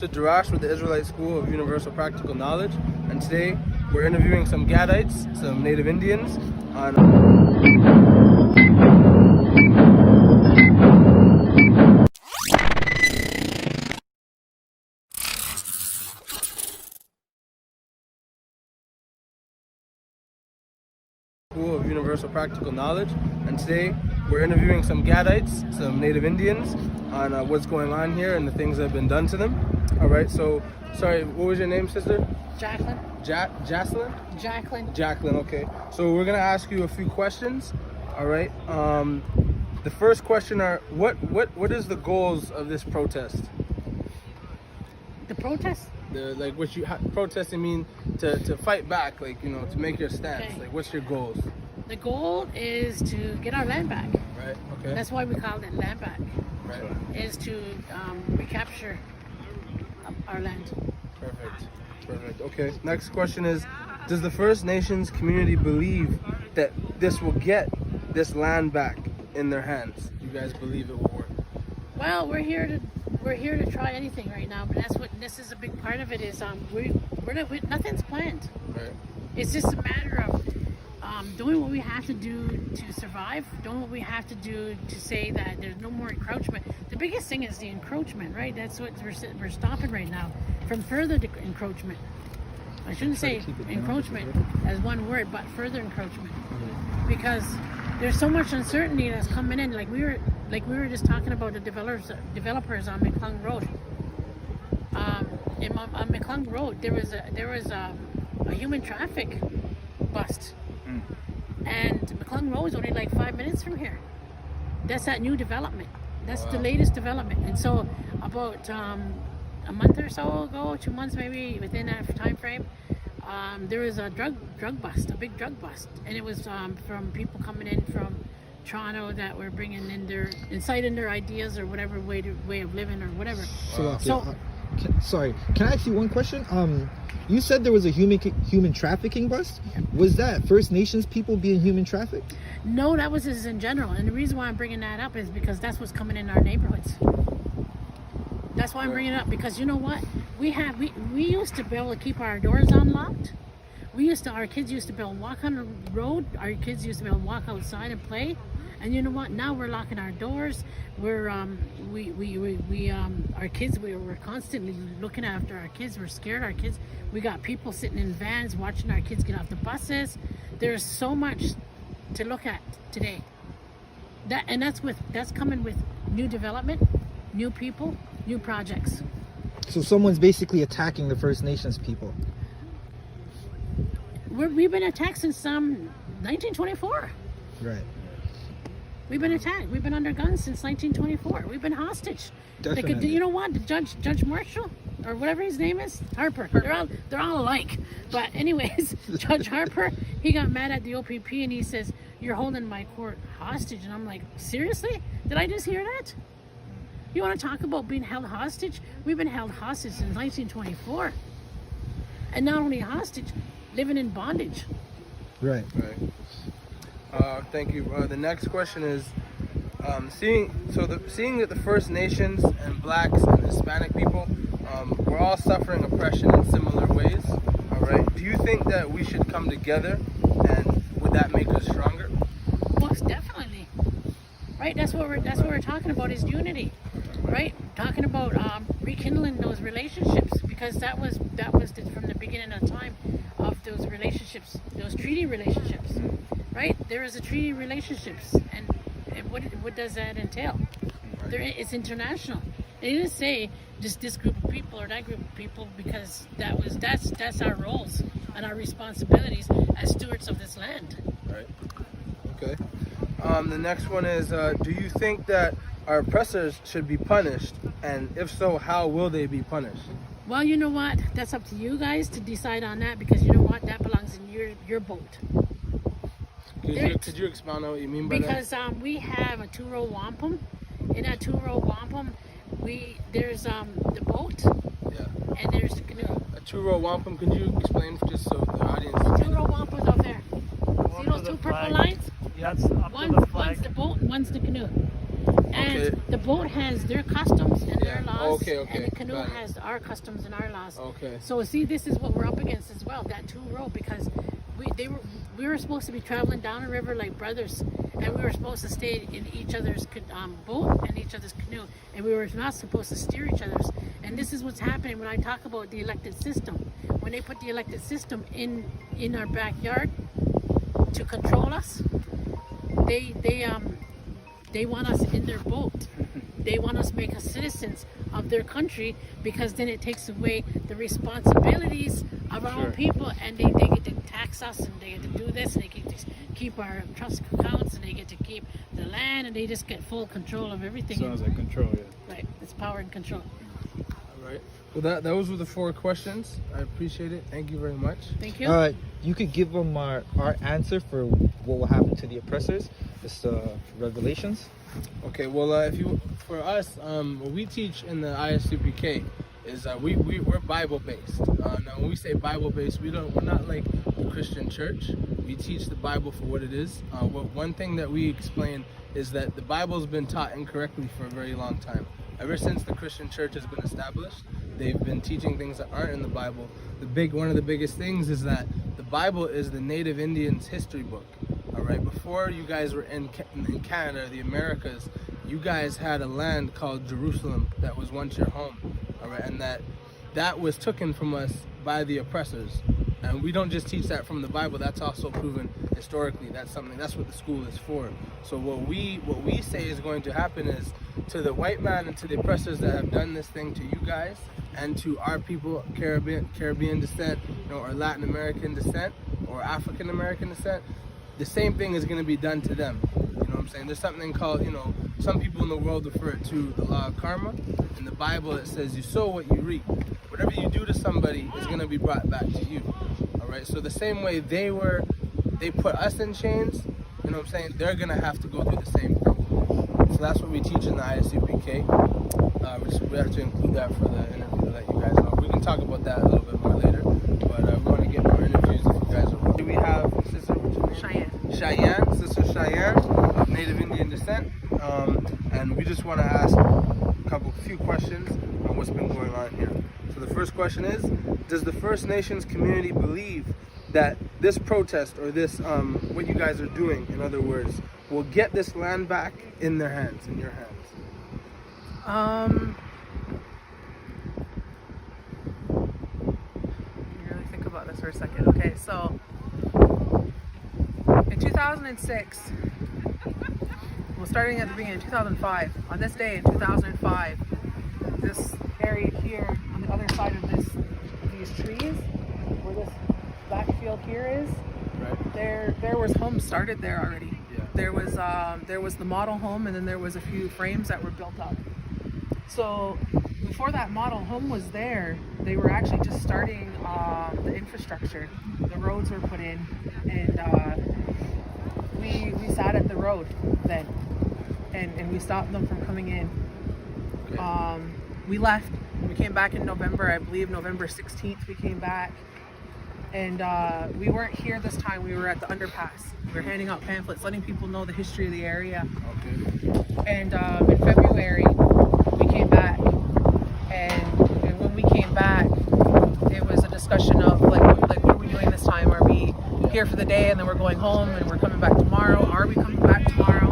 To Darash with the Israelite School of Universal Practical Knowledge, and today we're interviewing some Gadites, some Native Indians, on School of Universal Practical Knowledge, and today we're interviewing some Gadites, some Native Indians, on what's going on here and the things that have been done to them. All right, so sorry, what was your name, sister? Jacqueline. Jocelyn? Jacqueline. Jacqueline, okay. So we're gonna ask you a few questions. All right. The first question are what is the goals of this protest? The protest? Like what you protesting mean to fight back, like, you know, to make your stance. Okay. Like, what's your goals? The goal is to get our land back. Right. Okay. That's why we call it land back. Right. Is to recapture our land. Perfect. Okay. Next question is, does the First Nations community believe that this will get this land back in their hands? You guys believe it will work? Well, we're here to try anything right now, but this is a big part of it. Is nothing's planned. Right. It's just a matter of doing what we have to do to survive, doing what we have to do to say that there's no more encroachment. The biggest thing is the encroachment, right? That's what we're stopping right now from further encroachment. I shouldn't say encroachment as one word, but further encroachment, because there's so much uncertainty that's coming in. Like we were just talking about the developers on McClung Road. On McClung Road, there was a human traffic bust. And McClung Road is only like 5 minutes from here. That's that new development. That's the latest development. And so about a month or so ago, 2 months maybe, within that time frame, there was a drug bust, a big drug bust. And it was from people coming in from Toronto that were bringing in inciting their ideas or whatever way of living or whatever. Sorry, can I ask you one question? You said there was a human trafficking bust. Was that First Nations people being human trafficked? No, that was just in general. And the reason why I'm bringing that up is because that's what's coming in our neighborhoods. That's why I'm bringing it up, because you know what? We used to be able to keep our doors unlocked. Our kids used to be able to walk on the road. Our kids used to be able to walk outside and play. And you know what? Now we're locking our doors. We're our kids. We're constantly looking after our kids. We're scared. Our kids. We got people sitting in vans watching our kids get off the buses. There's so much to look at today. That's coming with new development, new people, new projects. So someone's basically attacking the First Nations people. We've been attacked since 1924. Right. We've been attacked. We've been under guns since 1924. We've been hostage. Definitely. You know what? The Judge Marshall, or whatever his name is, Harper. They're all alike. But anyways, Judge Harper, he got mad at the OPP and he says, "You're holding my court hostage." And I'm like, seriously? Did I just hear that? You want to talk about being held hostage? We've been held hostage since 1924, and not only hostage, living in bondage. Right. Thank you. The next question is, seeing that the First Nations and Blacks and Hispanic people, we're all suffering oppression in similar ways. All right. Do you think that we should come together, and would that make us stronger? Most definitely. Right. That's what we're talking about, is unity. Right. Talking about rekindling those relationships, because that was from the beginning of time of those relationships, those treaty relationships. Right? There is a treaty relationships, and what does that entail? It's international. They didn't say just this group of people or that group of people, because that's our roles and our responsibilities as stewards of this land. Right. Okay. The next one is, do you think that our oppressors should be punished, and if so, how will they be punished? Well, you know what? That's up to you guys to decide on that, because you know what? That belongs in your boat. Could you expound on what you mean by that? Because we have a two-row wampum. In that two-row wampum, there's the boat, and there's the canoe. A two-row wampum. Could you explain just so the audience? Two-row wampum's up there. See those two purple lines? Yeah, that's up to the flag. One's the boat and one's the canoe. And Okay. the boat has their customs and their Yeah. laws, Okay, and the canoe got it. has our customs and our laws. Okay. So see, this is what we're up against as well, that two road, because we were supposed to be traveling down the river like brothers, and we were supposed to stay in each other's boat and each other's canoe, and we were not supposed to steer each other's. And this is what's happening when I talk about the elected system. When they put the elected system in our backyard to control us, they want us in their boat. They want us to make us citizens of their country, because then it takes away the responsibilities of our own people, and they get to tax us, and they get to do this, and they get to keep our trust accounts, and they get to keep the land, and they just get full control of everything. Sounds like control, yeah. Right, it's power and control. All right. Well, those were the 4 questions. I appreciate it. Thank you very much. Thank you. You could give them our answer for what will happen to the oppressors. It's Revelations. Okay. Well, for us, what we teach in the I.S.U.P.K is we're Bible based. Now, when we say Bible based, we're not like the Christian church. We teach the Bible for what it is. One thing that we explain is that the Bible's been taught incorrectly for a very long time. Ever since the Christian church has been established, they've been teaching things that aren't in the Bible. One of the biggest things is that the Bible is the Native Indians' history book. All right, before you guys were in Canada, the Americas, you guys had a land called Jerusalem that was once your home. All right, and that was taken from us by the oppressors. And we don't just teach that from the Bible. That's also proven historically. That's what the school is for. So what we say is going to happen is, to the white man and to the oppressors that have done this thing to you guys, and to our people, Caribbean descent, or Latin American descent, or African American descent, the same thing is going to be done to them. You know what I'm saying? There's something called, some people in the world refer to the law of karma. In the Bible, it says you sow what you reap. Whatever you do to somebody is going to be brought back to you. All right. So the same way they put us in chains, you know what I'm saying? They're going to have to go through the same thing. So that's what we teach in the I.S.U.P.K. We have to include that for the interview to let you guys know. We can talk about that a little bit more later, but we want to get more interviews if you guys are. Do we have Sister Cheyenne, Sister Cheyenne, of Native Indian descent, and we just want to ask a few questions on what's been going on here. So the first question is, does the First Nations community believe that this protest, or this, what you guys are doing, in other words, will get this land back in their hands, in your hands? Really think about this for a second. Okay, so in 2006, well, starting at the beginning of 2005, on this day in 2005, this area here on the other side of these trees, where this black field here is, Right. there was homes started there already. Yeah. There was the model home, and then there was a few frames that were built up. So before that model home was there, they were actually just starting the infrastructure. The roads were put in, and we sat at the road then, and we stopped them from coming in. Okay. We left. We came back in November, I believe November 16th we came back. And we weren't here this time, we were at the underpass. We were handing out pamphlets, letting people know the history of the area. Okay. And in February, we came back. And when we came back, it was a discussion of like what are we doing this time? Are we here for the day and then we're going home and we're coming back tomorrow? Are we coming back tomorrow?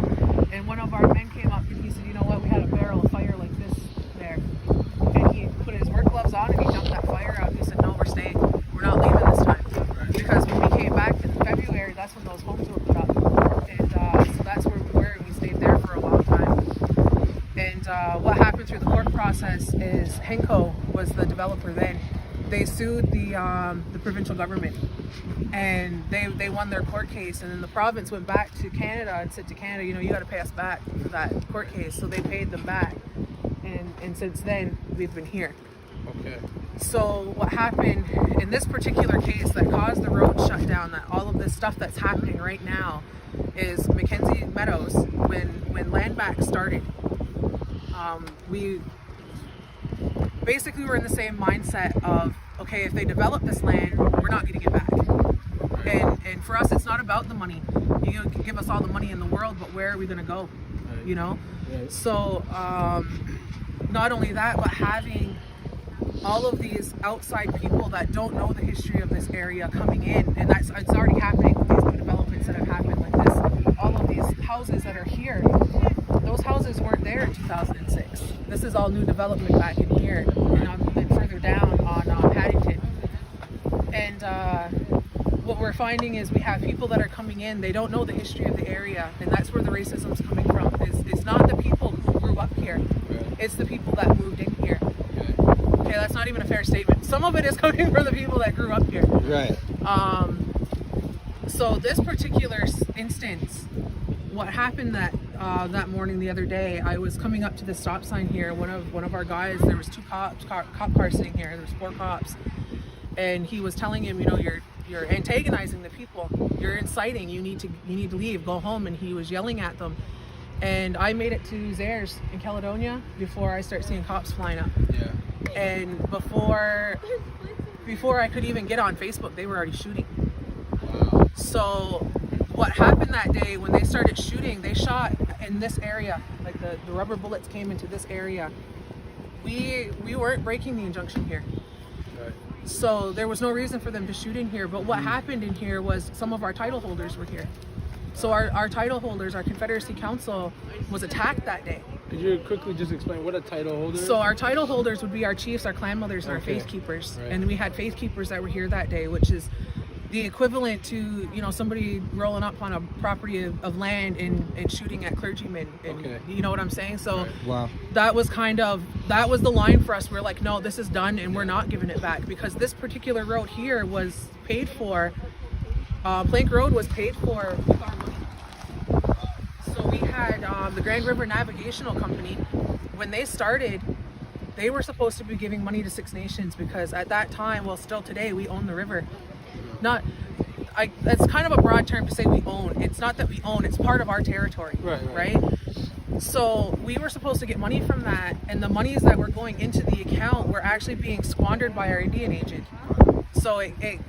And one of our men came up and he said, you know what, we had a barrel of fire like this there. And he put his work gloves on and he dumped that fire out. He said, no, we're staying. We're not leaving this time. Because when we came back in February, that's when those homes were put up. And so that's where we were, and we stayed there for a long time. And what happened through the court process is Henko was the developer then. They sued the provincial government, and they won their court case. And then the province went back to Canada and said to Canada, you know, you got to pay us back for that court case. So they paid them back. And since then, we've been here. Okay. So what happened in this particular case that caused the road shut down, that all of this stuff that's happening right now, is Mackenzie Meadows. When land back started, we basically were in the same mindset of, okay, if they develop this land, we're not getting it back. And for us, it's not about the money. You can give us all the money in the world, but where are we going to go? you know. Right. So not only that, but having all of these outside people that don't know the history of this area coming in, and it's already happening with these new developments that have happened like this. All of these houses that are here, those houses weren't there in 2006. This is all new development back in here, and further down on Paddington. And what we're finding is we have people that are coming in, they don't know the history of the area, and that's where the racism's coming from. It's not the people who grew up here, it's the people that moved in here. Okay, that's not even a fair statement. Some of it is coming from the people that grew up here. Right. So this particular instance, what happened that morning the other day, I was coming up to the stop sign here. One of our guys, there was two cop cars sitting here. There was 4 cops, and he was telling him, you know, you're antagonizing the people. You're inciting. You need to leave. Go home. And he was yelling at them. And I made it to Zaires in Caledonia before I start seeing cops flying up. Yeah. And before I could even get on Facebook, they were already shooting. Wow. So what happened that day when they started shooting, they shot in this area, like the rubber bullets came into this area. We weren't breaking the injunction here. Right. So there was no reason for them to shoot in here. But what happened in here was some of our title holders were here. So our title holders, our Confederacy Council was attacked that day. Could you quickly just explain what a title holder is? So our title holders would be our chiefs, our clan mothers, and our Okay. faith keepers. Right. And we had faith keepers that were here that day, which is the equivalent to, you know, somebody rolling up on a property of land and shooting at clergymen. And Okay. you know what I'm saying? So Right. Wow. that was the line for us. We're like, no, this is done and we're not giving it back, because this particular road here was paid for. Plank Road was paid for with our money. So we had the Grand River Navigational Company. When they started, they were supposed to be giving money to Six Nations, because at that time, well, still today, we own the river. That's kind of a broad term to say we own. It's not that we own, it's part of our territory, right? So we were supposed to get money from that, and the monies that were going into the account were actually being squandered by our Indian agent. So it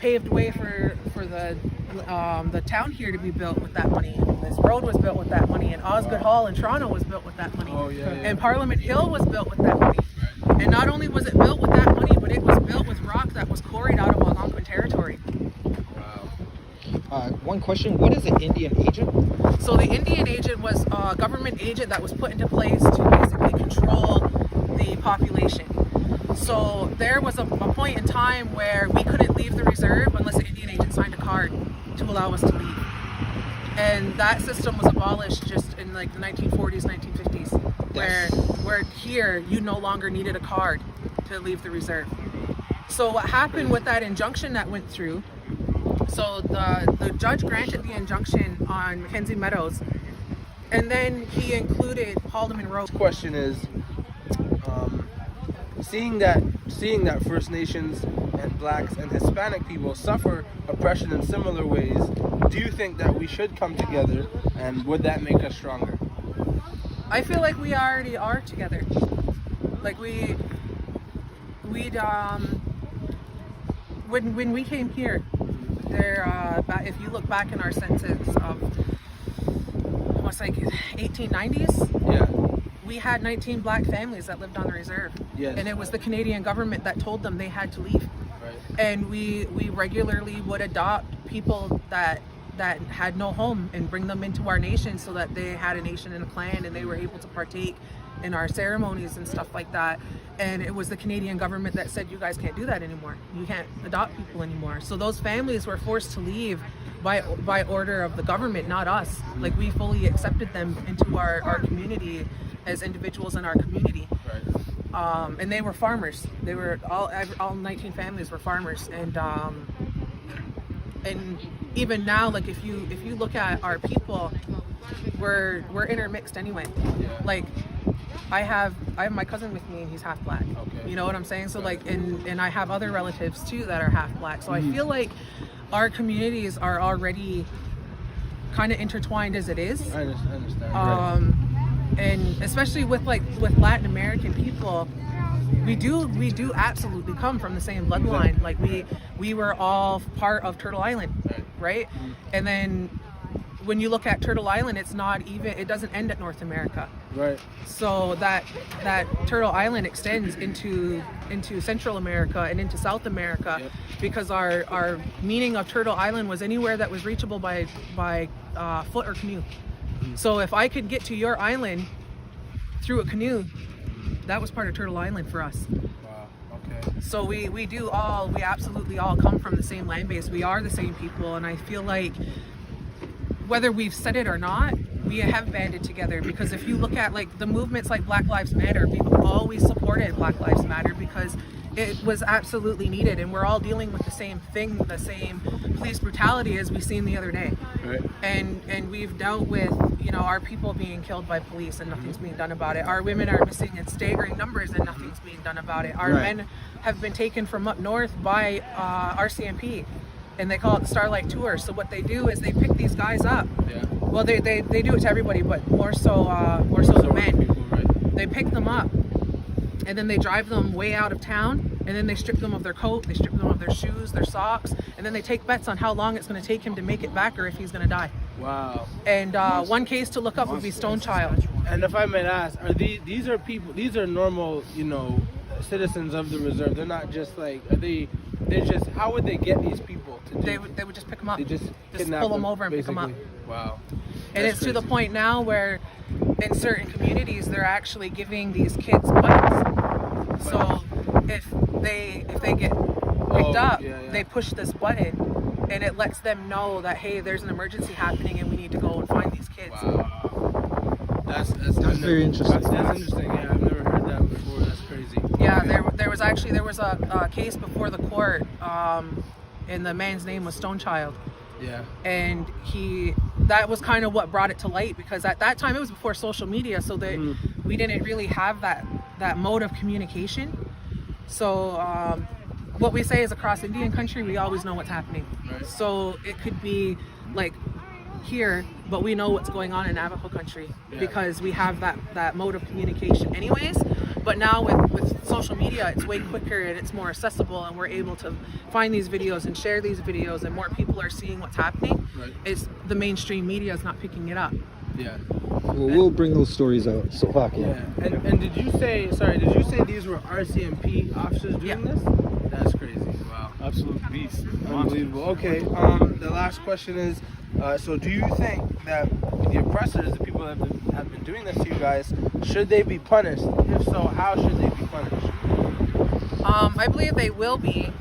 paved way for the town here to be built with that money. This road was built with that money, and Osgood Hall in Toronto was built with that money. Oh, yeah. And Parliament Hill was built with that money. And not only was it built with that money, but it was built with rock that was quarried out of Algonquin territory. Wow. One question: what is an Indian agent? So the Indian agent was a government agent that was put into place to basically control the population. So there was a point in time where we couldn't leave the reserve unless an Indian agent signed a card to allow us to leave. And that system was abolished just in like the 1940s, 1950s, where here you no longer needed a card to leave the reserve. So what happened with that injunction that went through, so the judge granted the injunction on Mackenzie Meadows, and then he included Haldeman Road. Question is, seeing that First Nations and Blacks and Hispanic people suffer oppression in similar ways, do you think that we should come together, and would that make us stronger? I feel like we already are together. Like we'd when we came here, there if you look back in our census of almost like 1890s, Yeah. we had 19 black families that lived on the reserve. Yes. And it was the Canadian government that told them they had to leave. Right. And we regularly would adopt people that had no home and bring them into our nation, so that they had a nation and a clan, and they were able to partake in our ceremonies and stuff like that. And it was the Canadian government that said, you guys can't do that anymore. You can't adopt people anymore. So those families were forced to leave by order of the government, not us. Like, we fully accepted them into our community as individuals in our community. Right. And they were farmers. They were all 19 families were farmers. And even now, like, if you look at our people, we're intermixed anyway. Yeah. Like, I have my cousin with me, and he's half black. Okay. You know what I'm saying? So like, and I have other relatives too that are half black. So I feel like our communities are already kind of intertwined as it is. I understand. And especially with Latin American people, we do absolutely come from the same bloodline. Like we were all part of Turtle Island, right? And then when you look at Turtle Island, it doesn't end at North America. Right. So that Turtle Island extends into Central America and into South America. Yep. Because our meaning of Turtle Island was anywhere that was reachable by foot or canoe. So if I could get to your island through a canoe, that was part of Turtle Island for us. Wow. Okay. So we absolutely all come from the same land base. We are the same people, and I feel like whether we've said it or not, we have banded together. Because if you look at like the movements like Black Lives Matter, we've always supported Black Lives Matter because it was absolutely needed, and we're all dealing with the same thing, the same police brutality as we seen the other day. Right. And we've dealt with, our people being killed by police and nothing's being done about it. Our women are missing in staggering numbers and nothing's being done about it. Our men have been taken from up north by RCMP, and they call it the Starlight Tour. So what they do is they pick these guys up. Yeah. Well, they do it to everybody, but more so the men. People, right? They pick them up, and then they drive them way out of town, and then they strip them of their coat, they strip them of their shoes, their socks, and then they take bets on how long it's going to take him to make it back or if he's going to die. Wow. And one case to look up would be Stone Child. And if I may ask, are these are people? These are normal, citizens of the reserve. They're not just like. They're just. How would they get these people to do? They would just pick them up. They just pull them over and pick them up. Wow. And That's it's to the crazy. point now where in certain communities they're actually giving these kids buttons. So if they get picked up, they push this button and it lets them know that, hey, there's an emergency happening and we need to go and find these kids. Wow. That's very interesting. That's interesting. Yeah, I've never heard that before. That's crazy. Yeah, Okay. there was a case before the court, and the man's name was Stone Child. Yeah. And that was kind of what brought it to light, because at that time it was before social media, so that we didn't really have that mode of communication. So what we say is across Indian country, we always know what's happening. Right. So it could be like here, but we know what's going on in Navajo country because we have that mode of communication anyways. But now with social media, it's way quicker and it's more accessible, and we're able to find these videos and share these videos, and more people are seeing what's happening. Right. It's the mainstream media is not picking it up. Yeah. Well, we'll bring those stories out. So fuck Yeah. And did you say these were RCMP officers doing this? That's crazy. Wow. Absolute beast. Unbelievable. Okay. The last question is, so do you think that the oppressors, the people that have been doing this to you guys, should they be punished? If so, how should they be punished? I believe they will be,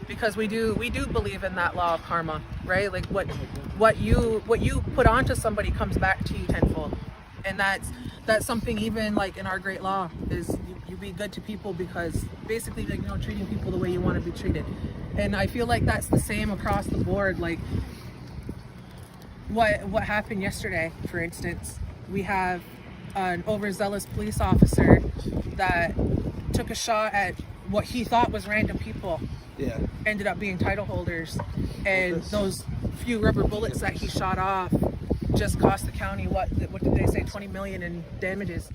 because we do believe in that law of karma, right? Like what you put onto somebody comes back to you tenfold, and that's something even like in our great law is you be good to people, because basically like treating people the way you want to be treated. And I feel like that's the same across the board. Like what happened yesterday, for instance, we have an overzealous police officer that took a shot at what he thought was random people. Yeah. Ended up being title holders, and those few rubber bullets that he shot off just cost the county what did they say, 20 million in damages.